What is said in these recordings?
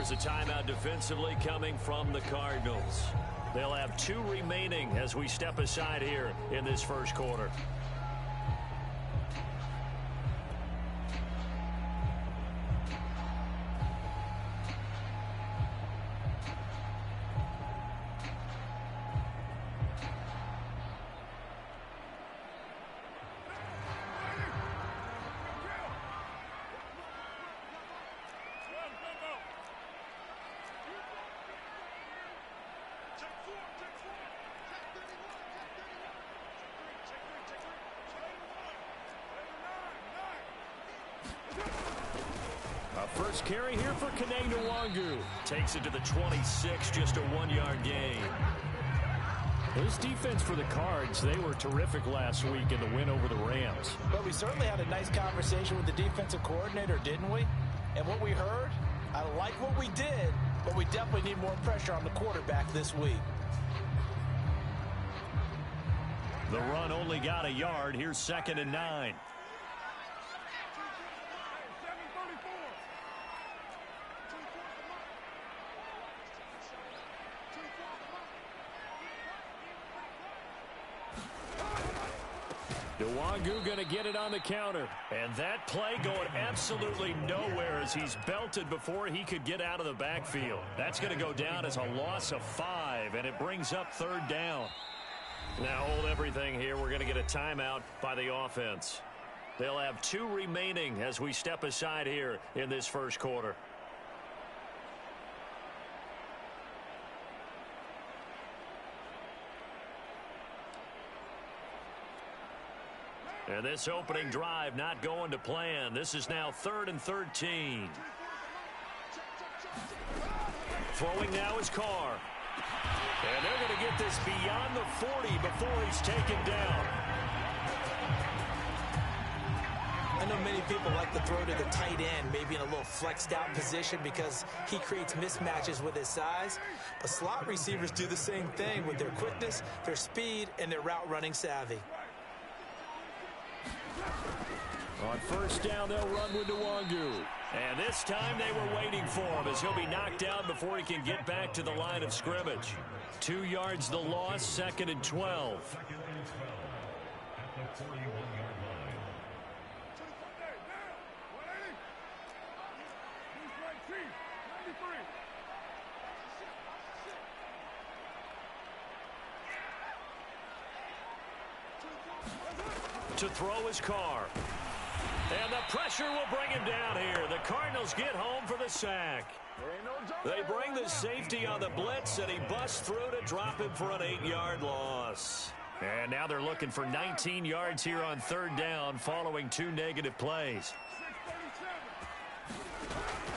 There's a timeout defensively coming from the Cardinals. They'll have 2 remaining as we step aside here in this first quarter. First carry here for Kaneng takes it to the 26, just a 1-yard gain. This defense for the Cards, they were terrific last week in the win over the Rams. But we certainly had a nice conversation with the defensive coordinator, didn't we? And what we heard, I like what we did, but we definitely need more pressure on the quarterback this week. The run only got a yard. Here's 2nd and 9. Nwangu going to get it on the counter. And that play going absolutely nowhere as he's belted before he could get out of the backfield. That's going to go down as a loss of 5, and it brings up 3rd down. Now hold everything here. We're going to get a timeout by the offense. They'll have 2 remaining as we step aside here in this first quarter. And this opening drive not going to plan. This is now 3rd and 13. Throwing now is Carr. And they're going to get this beyond the 40 before he's taken down. I know many people like to throw to the tight end, maybe in a little flexed out position because he creates mismatches with his size. But slot receivers do the same thing with their quickness, their speed, and their route running savvy. On first down, they'll run with Nwangu. And this time they were waiting for him as he'll be knocked down before he can get back to the line of scrimmage. 2 yards the loss, 2nd and 12. To throw his Carr. And the pressure will bring him down here. The Cardinals get home for the sack. They bring the safety on the blitz, and he busts through to drop him for an 8-yard loss. And now they're looking for 19 yards here on 3rd down following 2 negative plays.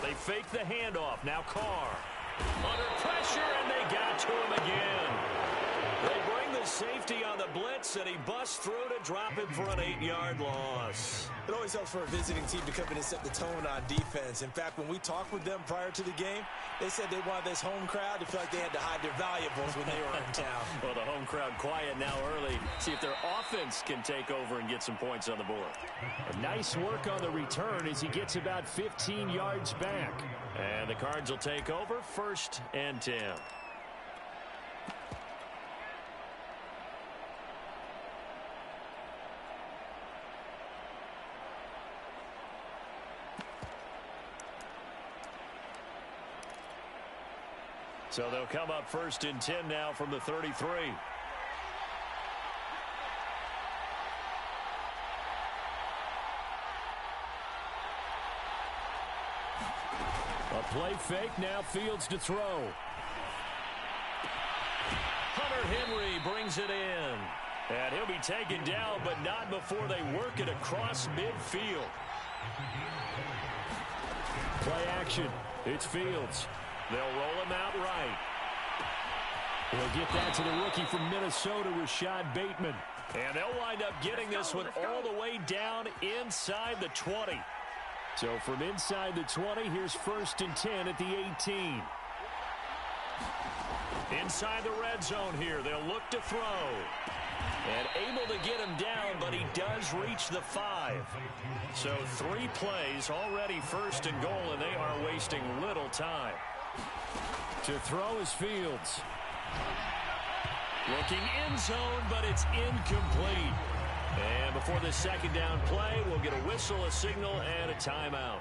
They fake the handoff. Now Carr. Under pressure, and they got to him again. They bring the safety on the blitz, and he busts through to drop him for an 8-yard loss. It always helps for a visiting team to come in and set the tone on defense. In fact, when we talked with them prior to the game, they said they wanted this home crowd to feel like they had to hide their valuables when they were in town. Well, the home crowd quiet now early. See if their offense can take over and get some points on the board. A nice work on the return as he gets about 15 yards back. And the Cards will take over 1st and 10. So they'll come up 1st and 10 now from the 33. A play fake, now Fields to throw. Hunter Henry brings it in. And he'll be taken down, but not before they work it across midfield. Play action. It's Fields. They'll roll him out right. He'll get that to the rookie from Minnesota, Rashad Bateman. And they'll wind up getting this one all the way down inside the 20. So from inside the 20, here's 1st and 10 at the 18. Inside the red zone here, they'll look to throw. And able to get him down, but he does reach the 5. So 3 plays, already 1st and goal, and they are wasting little time. To throw is Fields. Looking end zone, but it's incomplete. And before the second down play, we'll get a whistle, a signal, and a timeout.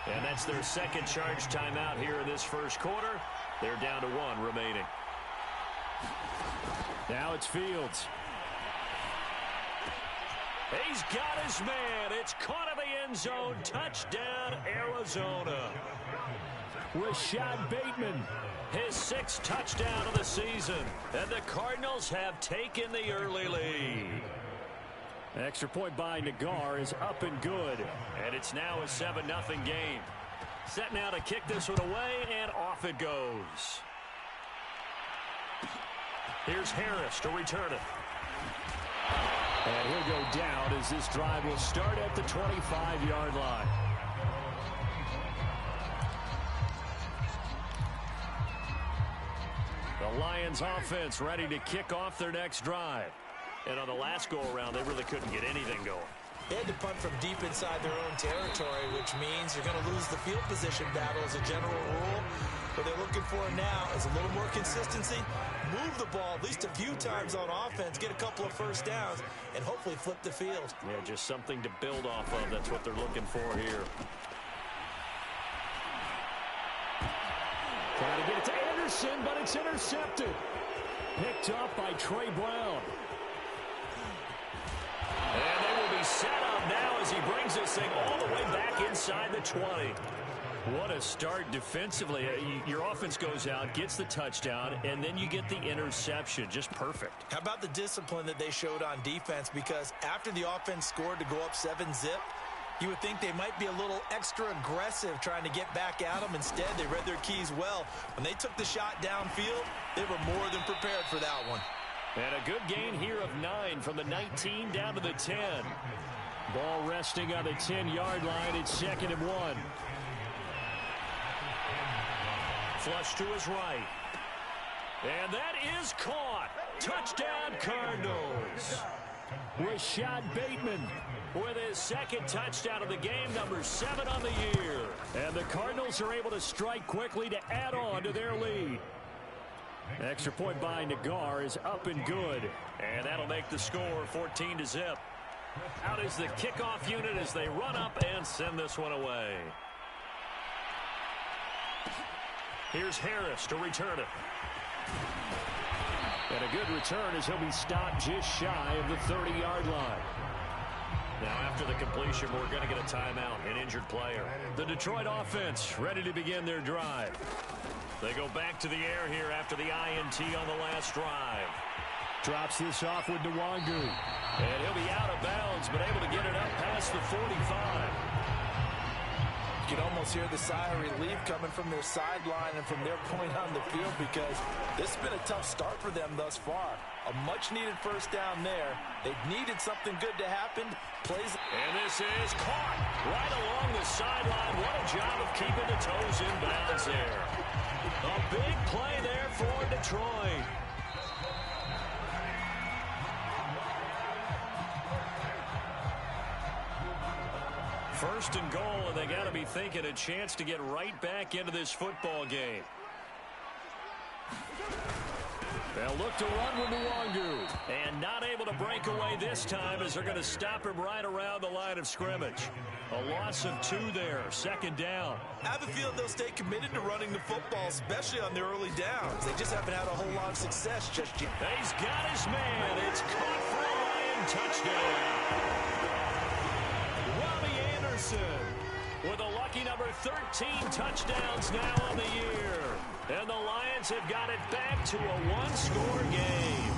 And that's their second charge timeout here in this first quarter. They're down to 1 remaining. Now it's Fields. He's got his man. It's caught in the end zone. Touchdown, Arizona. Rashad Bateman. His 6th touchdown of the season. And the Cardinals have taken the early lead. Extra point by Nagar is up and good. And it's now a 7-0 game. Set now to kick this one away, and off it goes. Here's Harris to return it. And he'll go down as this drive will start at the 25-yard line. The Lions offense ready to kick off their next drive. And on the last go-around, they really couldn't get anything going. They had to punt from deep inside their own territory, which means you're going to lose the field position battle as a general rule. What they're looking for now is a little more consistency, move the ball at least a few times on offense, get a couple of first downs, and hopefully flip the field. Yeah, just something to build off of. That's what they're looking for here. Trying to get it to Anderson, but it's intercepted. Picked up by Trey Brown. And they will be set up now as he brings this thing all the way back inside the 20. What a start defensively. Your offense goes out, gets the touchdown, and then you get the interception. Just perfect. How about the discipline that they showed on defense? Because after the offense scored to go up 7-0, you would think they might be a little extra aggressive trying to get back at them. Instead, they read their keys well. When they took the shot downfield, they were more than prepared for that one. And a good gain here of 9 from the 19 down to the 10. Ball resting on the 10-yard line. It's 2nd and 1. Flush to his right. And that is caught. Touchdown, Cardinals. Rashad Bateman with his 2nd touchdown of the game, number 7 on the year. And the Cardinals are able to strike quickly to add on to their lead. Extra point by Nagar is up and good. And that'll make the score 14-0. Out is the kickoff unit as they run up and send this one away. Here's Harris to return it. And a good return as he'll be stopped just shy of the 30-yard line. Now after the completion, we're going to get a timeout, an injured player. The Detroit offense ready to begin their drive. They go back to the air here after the INT on the last drive. Drops this off with Nwangu. And he'll be out of bounds, but able to get it up past the 45. You can almost hear the sigh of relief coming from their sideline and from their point on the field, because this has been a tough start for them thus far. A much-needed first down there. They've needed something good to happen. And this is caught right along the sideline. What a job of keeping the toes in bounds there. A big play there for Detroit. First and goal, and they got to be thinking a chance to get right back into this football game. They'll look to run with Nwangu. And not able to break away this time as they're going to stop him right around the line of scrimmage. A loss of 2 there, 2nd down. I have a feeling they'll stay committed to running the football, especially on their early downs. They just haven't had a whole lot of success just yet. He's got his man. It's caught for a Lion touchdown. Robbie Anderson with a lucky number 13 touchdowns now on the year. And the Lions have got it back to a 1-score game.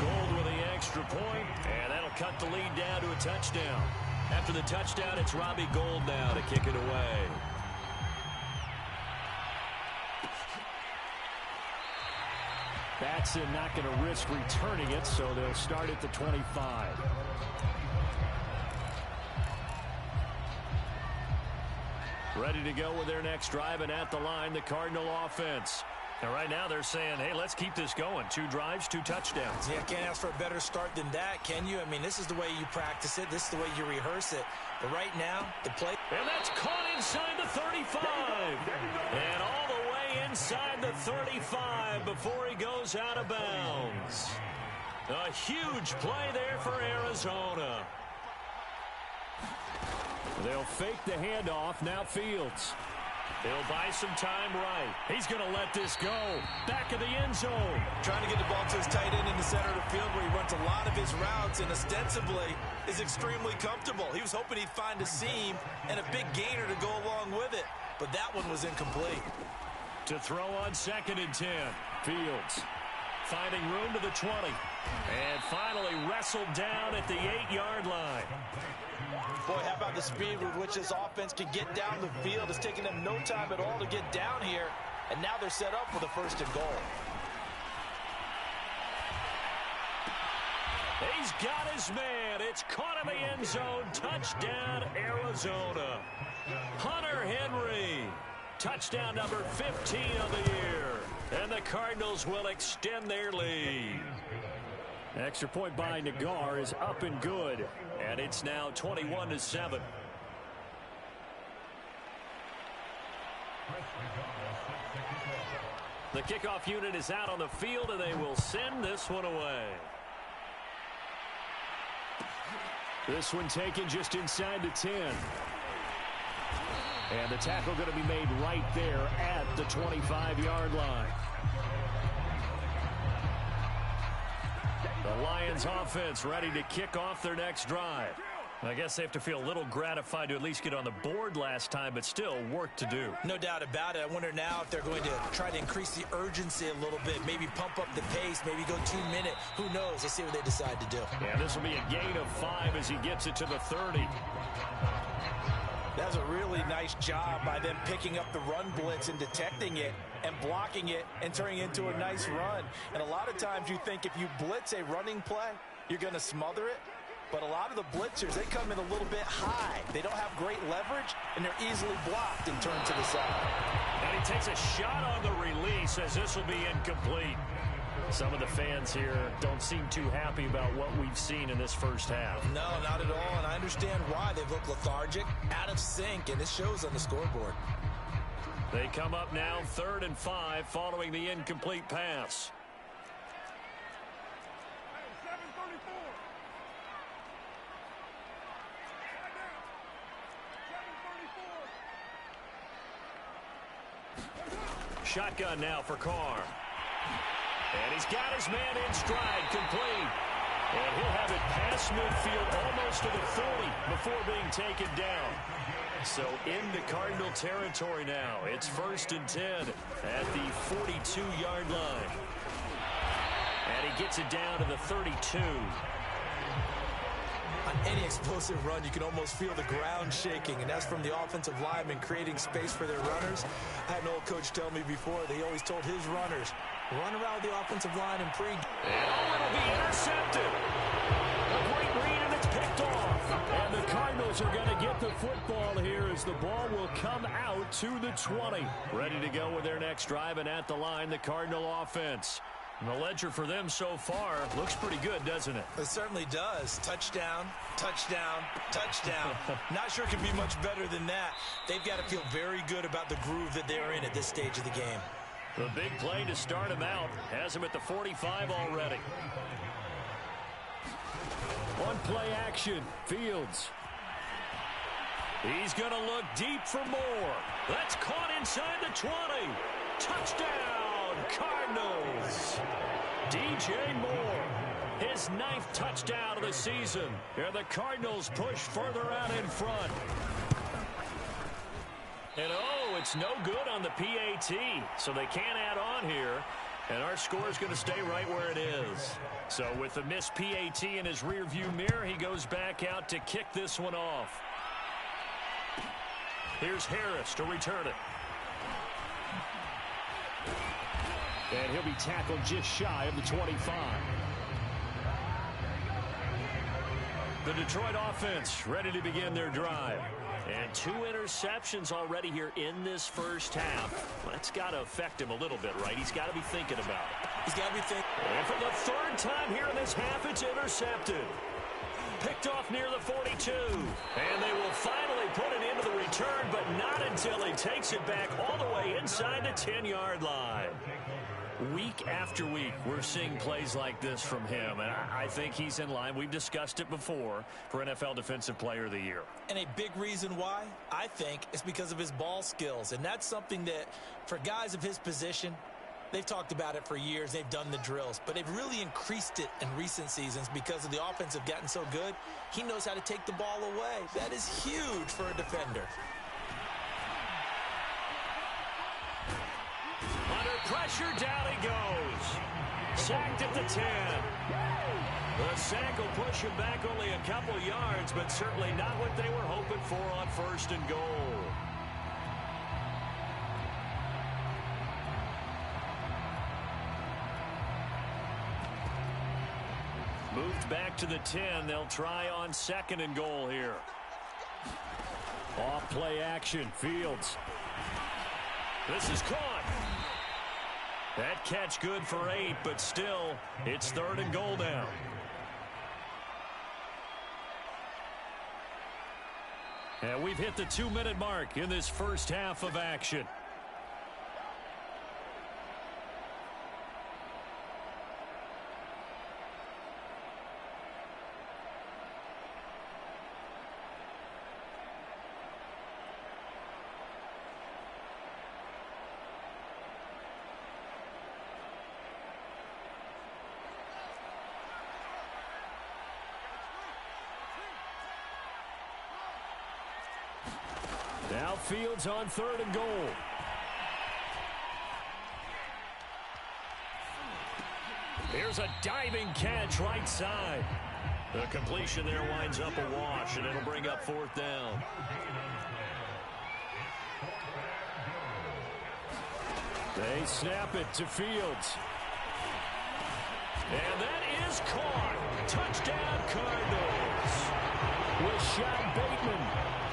Gold with the extra point, and that'll cut the lead down to a touchdown. After the touchdown, it's Robbie Gould now to kick it away. Batson not going to risk returning it, so they'll start at the 25. Ready to go with their next drive, and at the line, the Cardinal offense. And right now they're saying, hey, let's keep this going. 2 drives, 2 touchdowns. Yeah, can't ask for a better start than that, can you? I mean, this is the way you practice it. This is the way you rehearse it. But right now, the play. And that's caught inside the 35. And all the inside the 35 before he goes out of bounds. A huge play there for Arizona. They'll fake the handoff. Now Fields. He'll buy some time right. He's going to let this go. Back of the end zone. Trying to get the ball to his tight end in the center of the field where he runs a lot of his routes and ostensibly is extremely comfortable. He was hoping he'd find a seam and a big gainer to go along with it. But that one was incomplete. To throw on 2nd and 10. Fields. Finding room to the 20. And finally wrestled down at the 8-yard line. Boy, how about the speed with which this offense can get down the field? It's taking them no time at all to get down here. And now they're set up for the 1st and goal. He's got his man. It's caught in the end zone. Touchdown, Arizona. Hunter Henry. Touchdown number 15 of the year. And the Cardinals will extend their lead. Extra point by Nagar is up and good. And it's now 21-7. The kickoff unit is out on the field, and they will send this one away. This one taken just inside the 10. And the tackle going to be made right there at the 25-yard line. The Lions offense ready to kick off their next drive. I guess they have to feel a little gratified to at least get on the board last time, but still work to do. No doubt about it. I wonder now if they're going to try to increase the urgency a little bit, maybe pump up the pace, maybe go 2-minute. Who knows? Let's see what they decide to do. Yeah, this will be a gain of 5 as he gets it to the 30. That was a really nice job by them picking up the run blitz and detecting it and blocking it and turning it into a nice run. And a lot of times you think if you blitz a running play, you're going to smother it. But a lot of the blitzers, they come in a little bit high. They don't have great leverage, and they're easily blocked and turned to the side. And he takes a shot on the release as this will be incomplete. Some of the fans here don't seem too happy about what we've seen in this first half. No, not at all, and I understand why. They've looked lethargic, out of sync, and it shows on the scoreboard. They come up now 3rd and 5 following the incomplete pass. Shotgun now for Carr. And he's got his man in stride, complete. And he'll have it past midfield almost to the 40 before being taken down. So into Cardinal territory now. It's 1st and 10 at the 42-yard line. And he gets it down to the 32. On any explosive run, you can almost feel the ground shaking, and that's from the offensive linemen creating space for their runners. I had an old coach tell me before, they always told his runners, run around the offensive line and pre. And it'll be intercepted. A great read, and it's picked off. And the Cardinals are going to get the football here as the ball will come out to the 20. Ready to go with their next drive, and at the line, the Cardinal offense. And the ledger for them so far looks pretty good, doesn't it? It certainly does. Touchdown, touchdown, touchdown. Not sure it can be much better than that. They've got to feel very good about the groove that they're in at this stage of the game. The big play to start him out has him at the 45 already. On play action, Fields. He's going to look deep for more. That's caught inside the 20. Touchdown, Cardinals. DJ Moore, his 9th touchdown of the season. And the Cardinals push further out in front. And oh, it's no good on the PAT, so they can't add on here. And our score is going to stay right where it is. So with the missed PAT in his rearview mirror, he goes back out to kick this one off. Here's Harris to return it. And he'll be tackled just shy of the 25. The Detroit offense ready to begin their drive. And 2 interceptions already here in this first half. That's got to affect him a little bit, right? He's got to be thinking about it. He's got to be thinking. And for the 3rd time here in this half, it's intercepted. Picked off near the 42. And they will finally put it into the return, but not until he takes it back all the way inside the 10-yard line. Week after week, we're seeing plays like this from him, and I think he's in line. We've discussed it before for NFL Defensive Player of the Year. And a big reason why, I think, is because of his ball skills. And that's something that, for guys of his position, they've talked about it for years. They've done the drills. But they've really increased it in recent seasons because of the offense have gotten so good. He knows how to take the ball away. That is huge for a defender. Under pressure, down he goes. Sacked at the 10. The sack will push him back only a couple yards, but certainly not what they were hoping for on 1st and goal. Moved back to the 10. They'll try on 2nd and goal here. Off play action. Fields. This is caught. That catch good for 8, but still, it's 3rd and goal now. And we've hit the 2-minute mark in this first half of action. Now Fields on 3rd and goal. Here's a diving catch right side. The completion there winds up a wash, and it'll bring up 4th down. They snap it to Fields. And that is caught. Touchdown, Cardinals. Rashad Bateman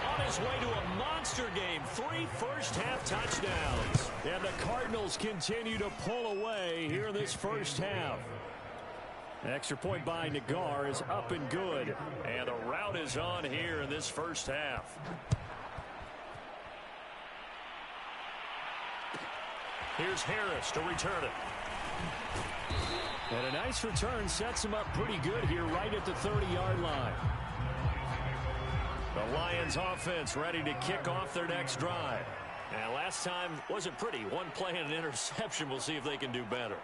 on his way to a monster game. 3 first-half touchdowns. And the Cardinals continue to pull away here in this first half. Extra point by Nagar is up and good. And the route is on here in this first half. Here's Harris to return it. And a nice return sets him up pretty good here right at the 30-yard line. The Lions offense ready to kick off their next drive. And last time wasn't pretty. 1 play and an interception. We'll see if they can do better.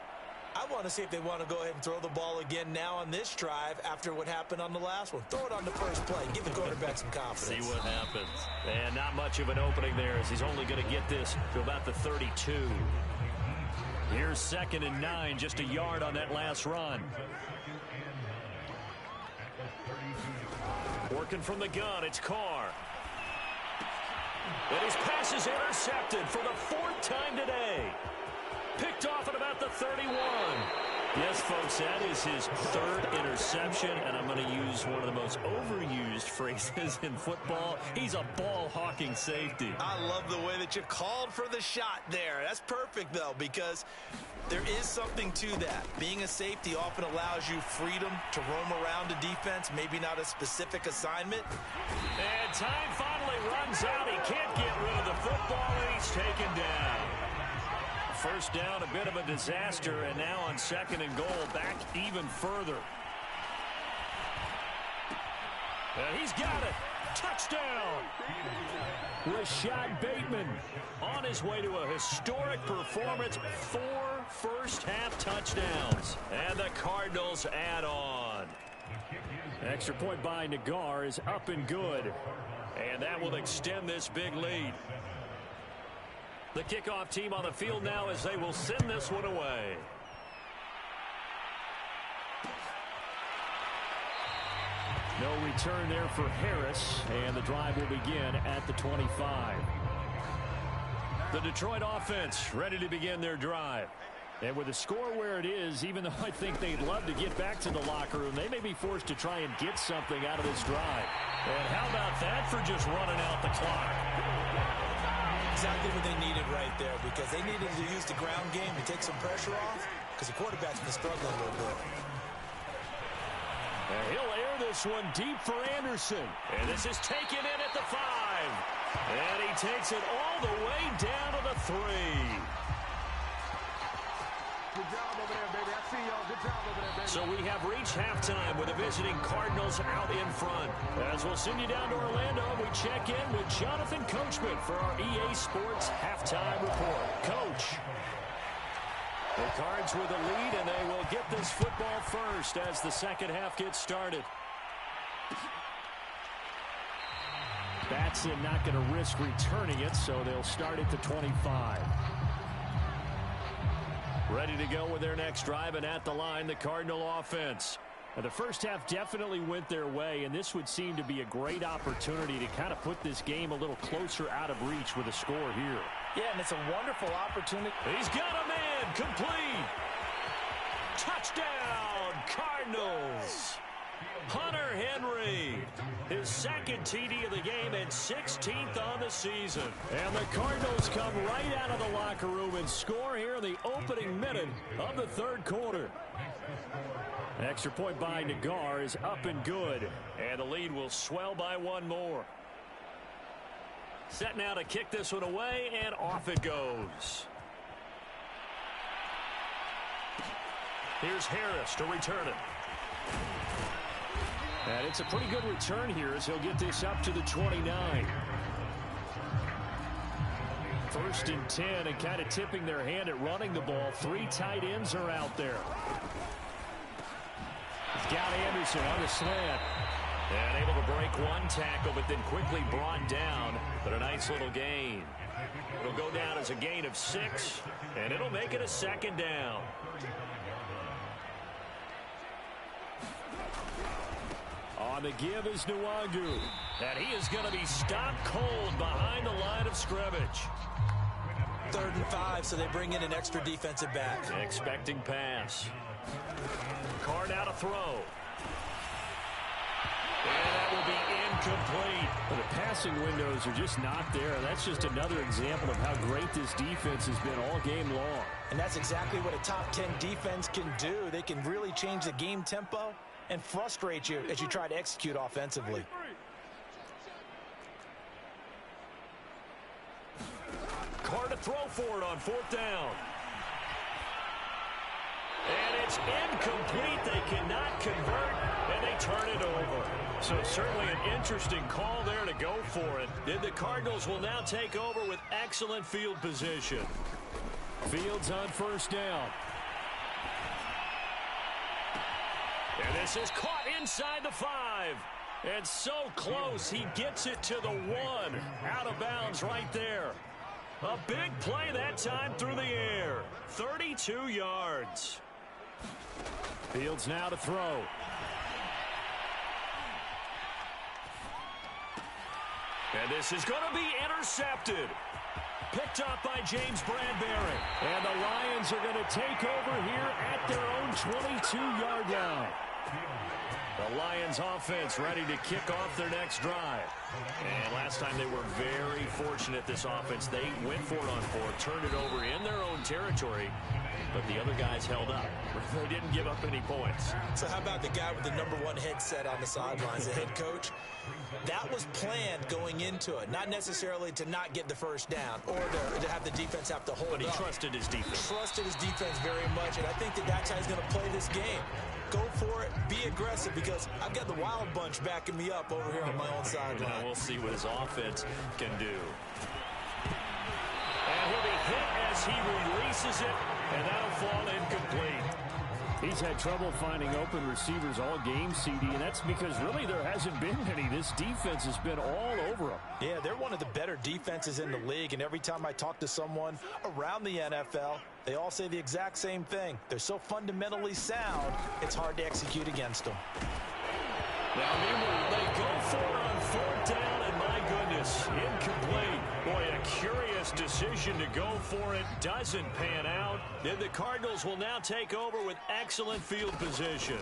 I want to see if they want to go ahead and throw the ball again now on this drive after what happened on the last one. Throw it on the first play. Give the quarterback some confidence. See what happens. And not much of an opening there as he's only going to get this to about the 32. Here's 2nd and 9, just a yard on that last run. Working from the gun, it's Carr. And his pass is intercepted for the 4th time today. Picked off at about the 31. Yes, folks, that is his 3rd interception, and I'm going to use one of the most overused phrases in football. He's a ball-hawking safety. I love the way that you called for the shot there. That's perfect, though, because there is something to that. Being a safety often allows you freedom to roam around a defense, maybe not a specific assignment. And time finally runs out. He can't get rid of the football, and he's taken down. First down, a bit of a disaster, and now on 2nd and goal, back even further. And he's got it. Touchdown. Rashad Bateman on his way to a historic performance. 4 first-half touchdowns. And the Cardinals add on. Extra point by Nagar is up and good. And that will extend this big lead. The kickoff team on the field now as they will send this one away. No return there for Harris, and the drive will begin at the 25. The Detroit offense ready to begin their drive. And with the score where it is, even though I think they'd love to get back to the locker room, they may be forced to try and get something out of this drive. And how about that for just running out the clock? Exactly what they needed right there, because they needed to use the ground game to take some pressure off, because the quarterback's been struggling a little bit. And he'll air this one deep for Anderson. And this is taken in at the 5. And he takes it all the way down to the 3. Good job over there, baby. I see y'all. Good job over there, baby. So we have reached halftime with the visiting Cardinals out in front. As we'll send you down to Orlando, we check in with Jonathan Coachman for our EA Sports Halftime Report. Coach. The Cards with the lead, and they will get this football first as the second half gets started. Batson not going to risk returning it, so they'll start at the 25. Ready to go with their next drive, and at the line, the Cardinal offense. Now, the first half definitely went their way, and this would seem to be a great opportunity to kind of put this game a little closer out of reach with a score here. Yeah, and it's a wonderful opportunity. He's got a man, complete. Touchdown, Cardinals. Hunter Henry, his second TD of the game and 16th on the season. And the Cardinals come right out of the locker room and score here in the opening minute of the third quarter. An extra point by Nagar is up and good. And the lead will swell by one more. Set now to kick this one away, and off it goes. Here's Harris to return it. And it's a pretty good return here as he'll get this up to the 29. First and 10, and kind of tipping their hand at running the ball. 3 tight ends are out there. He's got Anderson on the slant. And able to break one tackle, but then quickly brought down. But a nice little gain. It'll go down as a gain of 6, and it'll make it a second down. On the give is Nwangu. And he is going to be stopped cold behind the line of scrimmage. 3rd and 5, so they bring in an extra defensive back. Expecting pass. Card out a throw. And that will be incomplete. Well, the passing windows are just not there. That's just another example of how great this defense has been all game long. And that's exactly what a top 10 defense can do. They can really change the game tempo and frustrate you as you try to execute offensively. Carr to throw for it on 4th down. And it's incomplete. They cannot convert, and they turn it over. So certainly an interesting call there to go for it. And the Cardinals will now take over with excellent field position. Fields on 1st down. And this is caught inside the 5. And so close, he gets it to the 1. Out of bounds right there. A big play that time through the air. 32 yards. Fields now to throw. And this is going to be intercepted. Picked up by James Bradbury. And the Lions are going to take over here at their own 22-yard line. The Lions offense ready to kick off their next drive. And last time they were very fortunate, this offense. They went for it on 4th, turned it over in their own territory, but the other guys held up. They didn't give up any points. So how about the guy with the #1 headset on the sidelines, the head coach? That was planned going into it, not necessarily to not get the first down or to have the defense have to hold up. But he trusted his defense. Trusted his defense very much, and I think that's how he's going to play this game. Go for it, be aggressive, because I've got the wild bunch backing me up over here on my own sideline. We'll see what his offense can do. And he'll be hit as he releases it, and that'll fall incomplete. He's had trouble finding open receivers all game, CD, and that's because really there hasn't been any. This defense has been all over him. Yeah, they're one of the better defenses in the league, and every time I talk to someone around the NFL, they all say the exact same thing. They're so fundamentally sound, it's hard to execute against them. Now, meanwhile, they go for it on 4th down, and my goodness, incomplete. Boy, a curious decision to go for it. Doesn't pan out. Then the Cardinals will now take over with excellent field position.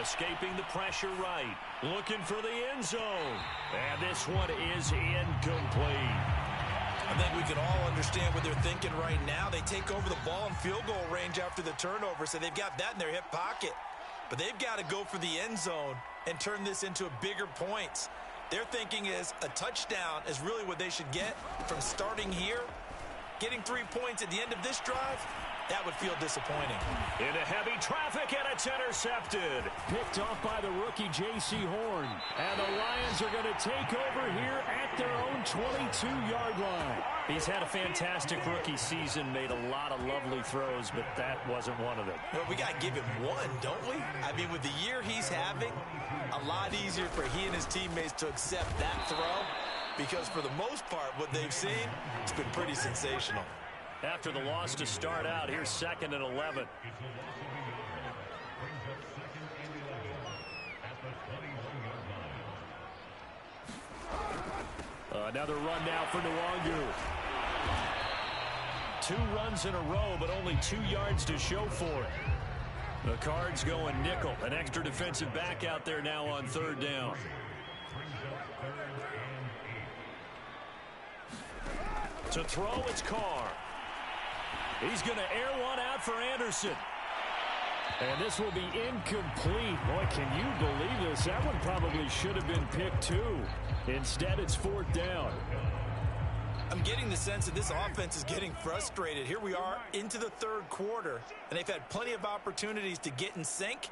Escaping the pressure right. Looking for the end zone. And this one is incomplete. I think we can all understand what they're thinking right now. They take over the ball in field goal range after the turnover, so they've got that in their hip pocket. but they've got to go for the end zone and turn this into a bigger points. Their thinking is a touchdown is really what they should get from starting here. Getting 3 points at the end of this drive, that would feel disappointing. Into heavy traffic, and it's intercepted. Picked off by the rookie J.C. Horn. And the Lions are going to take over here at their own 22-yard line. He's had a fantastic rookie season, made a lot of lovely throws, but that wasn't one of them. Well, we got to give him one, don't we? I mean, with the year he's having, a lot easier for he and his teammates to accept that throw, because for the most part, what they've seen, it's been pretty sensational. After the loss to start out, here's 2nd and 11. Another run now for Nwangu. 2 runs in a row, but only 2 yards to show for it. The Cards going nickel. An extra defensive back out there now on 3rd down. To throw, it's Carr. He's going to air one out for Anderson. And this will be incomplete. Boy, can you believe this? That one probably should have been picked too. Instead, it's 4th down. I'm getting the sense that this offense is getting frustrated. Here we are into the 3rd quarter, and they've had plenty of opportunities to get in sync.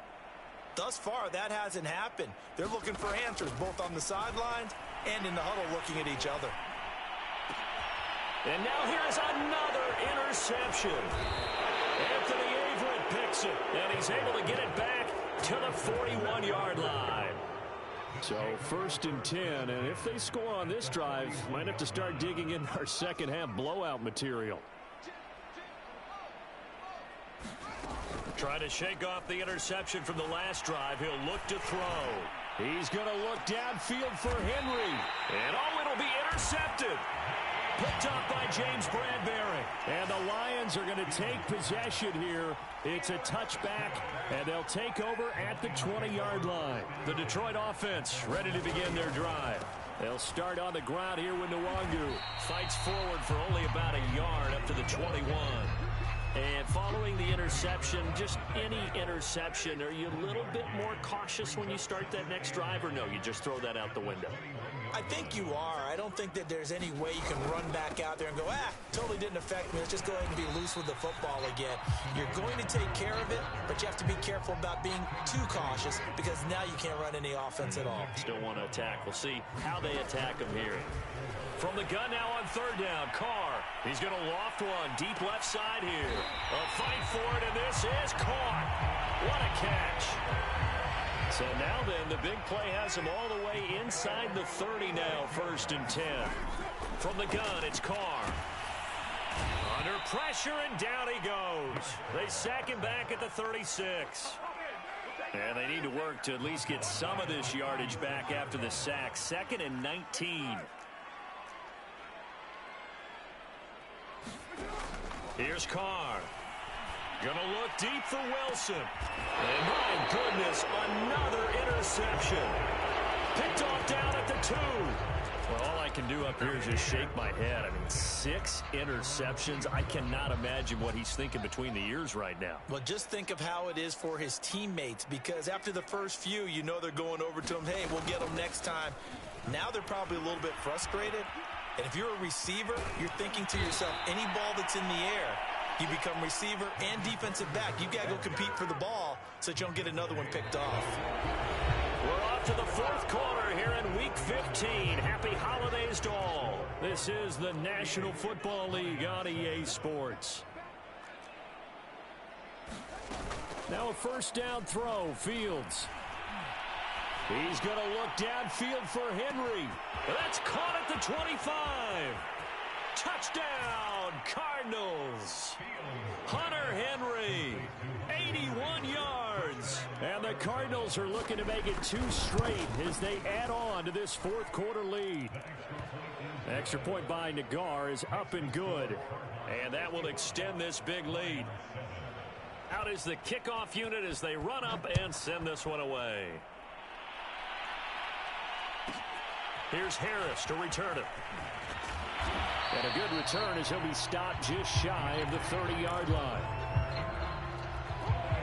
Thus far, that hasn't happened. They're looking for answers both on the sidelines and in the huddle looking at each other. And now here's another interception. Anthony Averett picks it, and he's able to get it back to the 41-yard line. So 1st and 10, and if they score on this drive, might have to start digging in our second-half blowout material. Trying to shake off the interception from the last drive. He'll look to throw. He's going to look downfield for Henry. And it'll be intercepted. Picked up by James Bradbury. And the Lions are going to take possession here. It's a touchback, and they'll take over at the 20-yard line. The Detroit offense ready to begin their drive. They'll start on the ground here with Nwangu. Fights forward for only about a yard up to the 21. And following the interception, just any interception, are you a little bit more cautious when you start that next drive, or no, you just throw that out the window? I think you are. I don't think that there's any way you can run back out there and go, totally didn't affect me. Let's just go ahead and be loose with the football again. You're going to take care of it, but you have to be careful about being too cautious because now you can't run any offense at all. Still want to attack. We'll see how they attack him here. From the gun now on 3rd down, Carr. He's going to loft one deep left side here. A fight for it, and this is caught. What a catch. So now then, the big play has him all the way inside the 30 now, 1st and 10. From the gun, it's Carr. Under pressure, and down he goes. They sack him back at the 36. And they need to work to at least get some of this yardage back after the sack. 2nd and 19. Here's Carr. Gonna look deep for Wilson. And my goodness, another interception. Picked off down at the 2. Well, all I can do up here is just shake my head. I mean, 6 interceptions. I cannot imagine what he's thinking between the ears right now. Well, just think of how it is for his teammates, because after the first few, you know they're going over to him, hey, we'll get them next time. Now they're probably a little bit frustrated. And if you're a receiver, you're thinking to yourself, any ball that's in the air, you become receiver and defensive back. You've got to go compete for the ball so that you don't get another one picked off. We're off to the 4th quarter here in Week 15. Happy holidays to all. This is the National Football League on EA Sports. Now a 1st down throw, Fields. He's going to look downfield for Henry. That's caught at the 25. Touchdown, Cardinals. Hunter Henry, 81 yards. And the Cardinals are looking to make it 2 straight as they add on to this 4th quarter lead. Extra point by Nagar is up and good. And that will extend this big lead. Out is the kickoff unit as they run up and send this one away. Here's Harris to return it. And a good return as he'll be stopped just shy of the 30-yard line.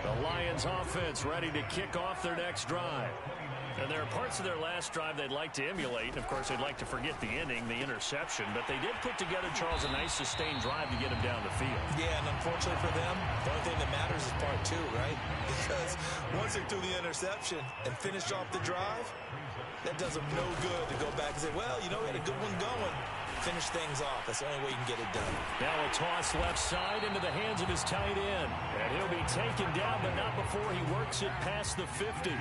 The Lions offense ready to kick off their next drive. And there are parts of their last drive they'd like to emulate. And, of course, they'd like to forget the inning, the interception. But they did put together, Charles, a nice sustained drive to get him down the field. Yeah, and unfortunately for them, the only thing that matters is part two, right? Because once they threw the interception and finished off the drive, that does them no good to go back and say, well, you know, we had a good one going. Finish things off. That's the only way you can get it done. Now a toss left side into the hands of his tight end. And he'll be taken down, but not before he works it past the 50.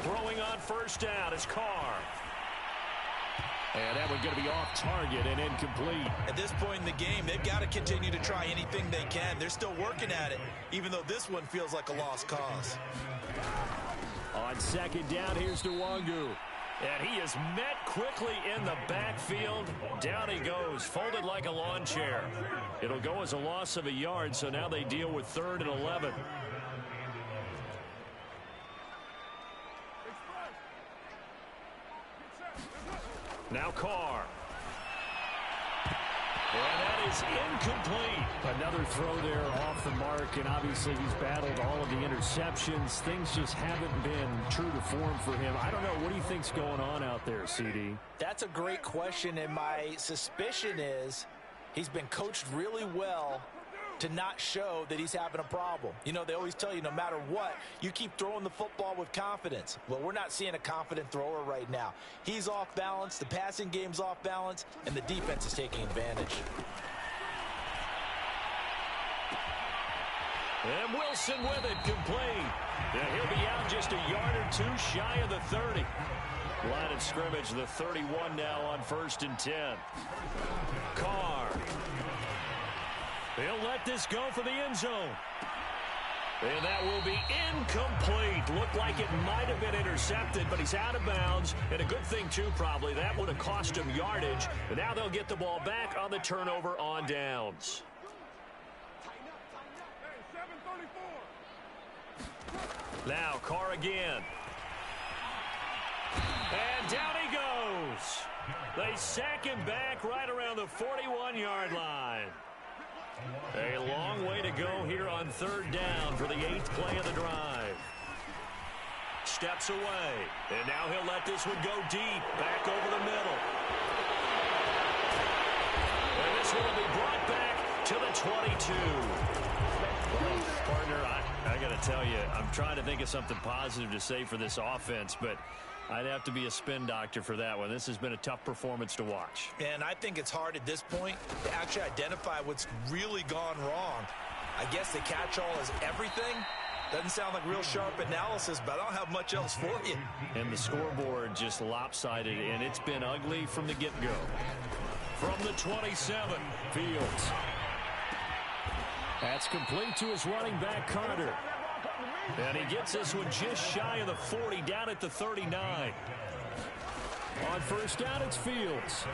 Throwing on first down is Carr. And that one's going to be off target and incomplete. At this point in the game, they've got to continue to try anything they can. They're still working at it, even though this one feels like a lost cause. On second down, here's Nwangu. And he is met quickly in the backfield. Down he goes, folded like a lawn chair. It'll go as a loss of a yard, so now they deal with 3rd and 11. Now Carr. And that is incomplete. Another throw there off the mark, and obviously he's battled all of the interceptions. Things just haven't been true to form for him. I don't know. What do you think's going on out there, CD? That's a great question, and my suspicion is he's been coached really well to not show that he's having a problem. You know, they always tell you no matter what, you keep throwing the football with confidence. Well, we're not seeing a confident thrower right now. He's off balance, the passing game's off balance, and the defense is taking advantage. And Wilson with it, complete. And he'll be out just a yard or two shy of the 30. Line of scrimmage, the 31 now on 1st and 10. Carr. He'll let this go for the end zone. And that will be incomplete. Looked like it might have been intercepted, but he's out of bounds. And a good thing, too, probably. That would have cost him yardage. And now they'll get the ball back on the turnover on downs. Now Carr again. And down he goes. They sack him back right around the 41-yard line. A long way to go here on 3rd down for the 8th play of the drive. Steps away. And now he'll let this one go deep. Back over the middle. And this one will be brought back to the 22. Well, partner, I got to tell you, I'm trying to think of something positive to say for this offense, but I'd have to be a spin doctor for that one. This has been a tough performance to watch. And I think it's hard at this point to actually identify what's really gone wrong. I guess the catch-all is everything. Doesn't sound like real sharp analysis, but I don't have much else for you. And the scoreboard just lopsided, and it's been ugly from the get-go. From the 27, Fields. That's complete to his running back, Carter. And he gets this one just shy of the 40, down at the 39. On 1st down, it's Fields.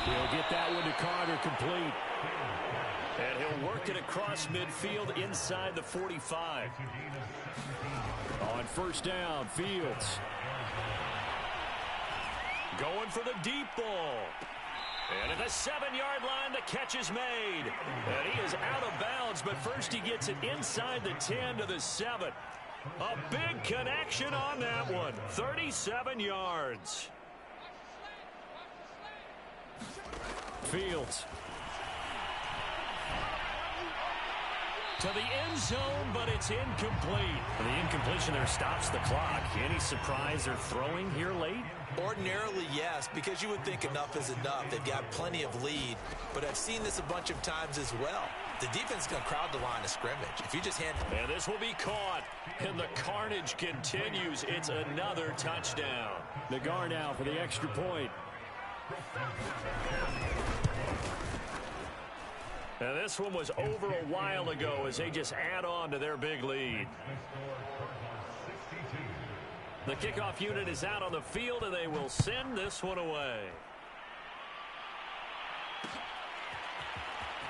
He'll get that one to Carter, complete. And he'll work it across midfield inside the 45. On 1st down, Fields. Going for the deep ball. And at the 7-yard line, the catch is made. And he is out of bounds, but first he gets it inside the 10 to the 7. A big connection on that one. 37 yards. Fields. To the end zone, but it's incomplete. The incompletion there stops the clock. Any surprise they're throwing here late? Ordinarily, yes, because you would think enough is enough. They've got plenty of lead, but I've seen this a bunch of times as well. The defense is going to crowd the line of scrimmage. If you just hand... And this will be caught, and the carnage continues. It's another touchdown. Nagar now for the extra point. And this one was over a while ago as they just add on to their big lead. The kickoff unit is out on the field, and they will send this one away.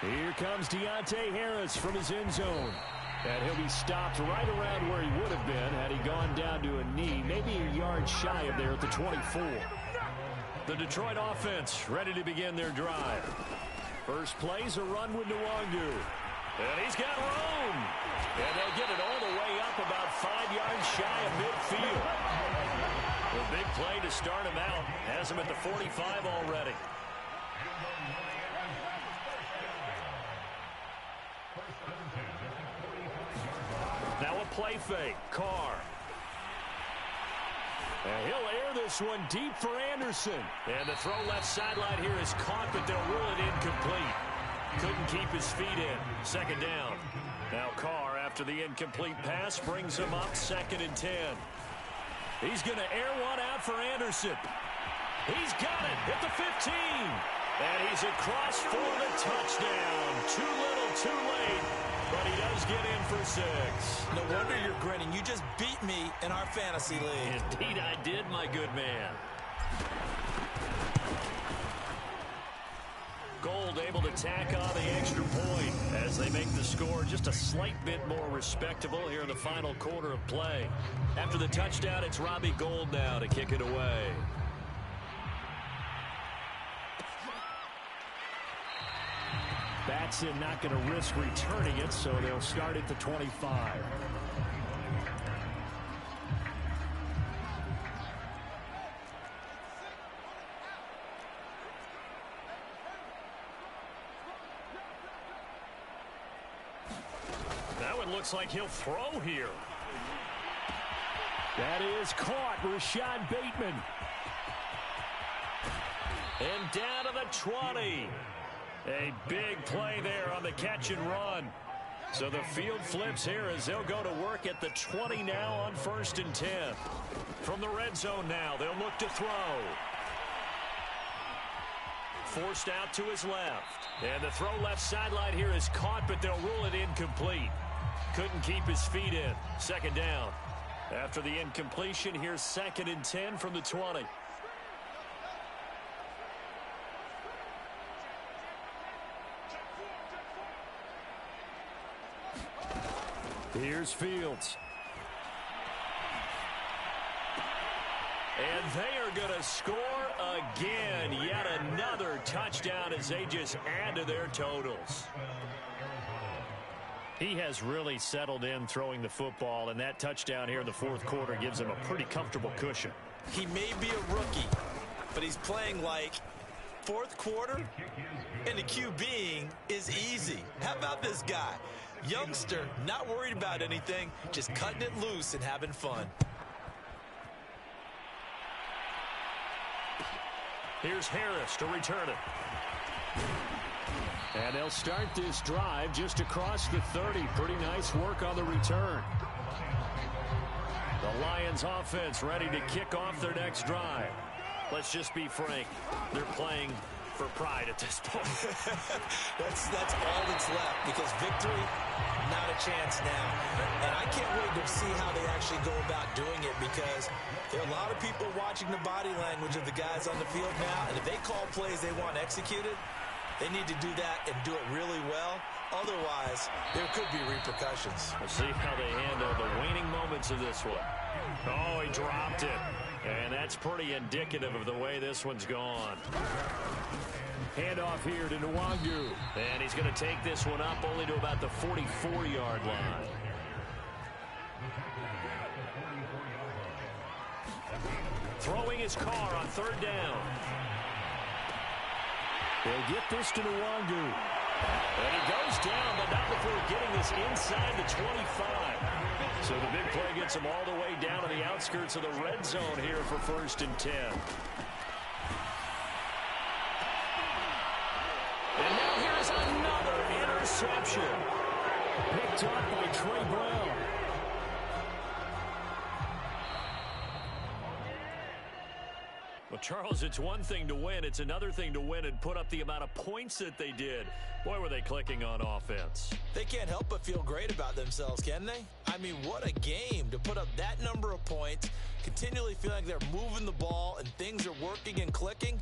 Here comes Deontay Harris from his end zone. And he'll be stopped right around where he would have been had he gone down to a knee, maybe a yard shy of there at the 24. The Detroit offense ready to begin their drive. First play's a run with Nwangu. And he's got room. And they'll get it all the way up about 5 yards shy of midfield. A big play to start him out. Has him at the 45 already. Now a play fake. Carr. And he'll air this one deep for Anderson. And the throw left sideline here is caught, but they'll rule it incomplete. Couldn't keep his feet in. Second down. Now Carr, after the incomplete pass, brings him up 2nd and 10. He's going to air one out for Anderson. He's got it at the 15. And he's across for the touchdown. Too little, too late. But he does get in for 6. No wonder you're grinning. You just beat me in our fantasy league. Indeed I did, my good man. Gold able to tack on the extra point as they make the score just a slight bit more respectable here in the final quarter of play. After the touchdown, it's Robbie Gould now to kick it away. Batson not going to risk returning it, so they'll start at the 25. That one looks like he'll throw here. That is caught. Rashad Bateman. And down to the 20. A big play there on the catch and run. So the field flips here as they'll go to work at the 20 now on 1st and 10. From the red zone now, they'll look to throw. Forced out to his left. And the throw left sideline here is caught, but they'll rule it incomplete. Couldn't keep his feet in. Second down. After the incompletion, here's 2nd and 10 from the 20. Here's Fields. And they are going to score again. Yet another touchdown as they just add to their totals. He has really settled in throwing the football, and that touchdown here in the 4th quarter gives him a pretty comfortable cushion. He may be a rookie, but he's playing like 4th quarter, and the QBing is easy. How about this guy? Youngster, not worried about anything, just cutting it loose and having fun. Here's Harris to return it. And they'll start this drive just across the 30. Pretty nice work on the return. The Lions offense ready to kick off their next drive. Let's just be frank. They're playing for pride at this point. that's all that's left, because victory, not a chance now. And I can't wait to see how they actually go about doing it, because there are a lot of people watching the body language of the guys on the field now, and if they call plays they want executed, they need to do that and do it really well. Otherwise, there could be repercussions. We'll see how they handle the waning moments of this one. Oh, he dropped it. And that's pretty indicative of the way this one's gone. Handoff here to Nwangu. And he's going to take this one up only to about the 44-yard line. Throwing his car on 3rd down. They'll get this to Nwangu. And he goes down, but not before getting this inside the 25. So the big play gets him all the way down to the outskirts of the red zone here for 1st and 10. And now here's another interception. Picked up by Trey Brown. Well, Charles, it's one thing to win. It's another thing to win and put up the amount of points that they did. Boy, were they clicking on offense. They can't help but feel great about themselves, can they? I mean, what a game to put up that number of points, continually feeling like they're moving the ball and things are working and clicking.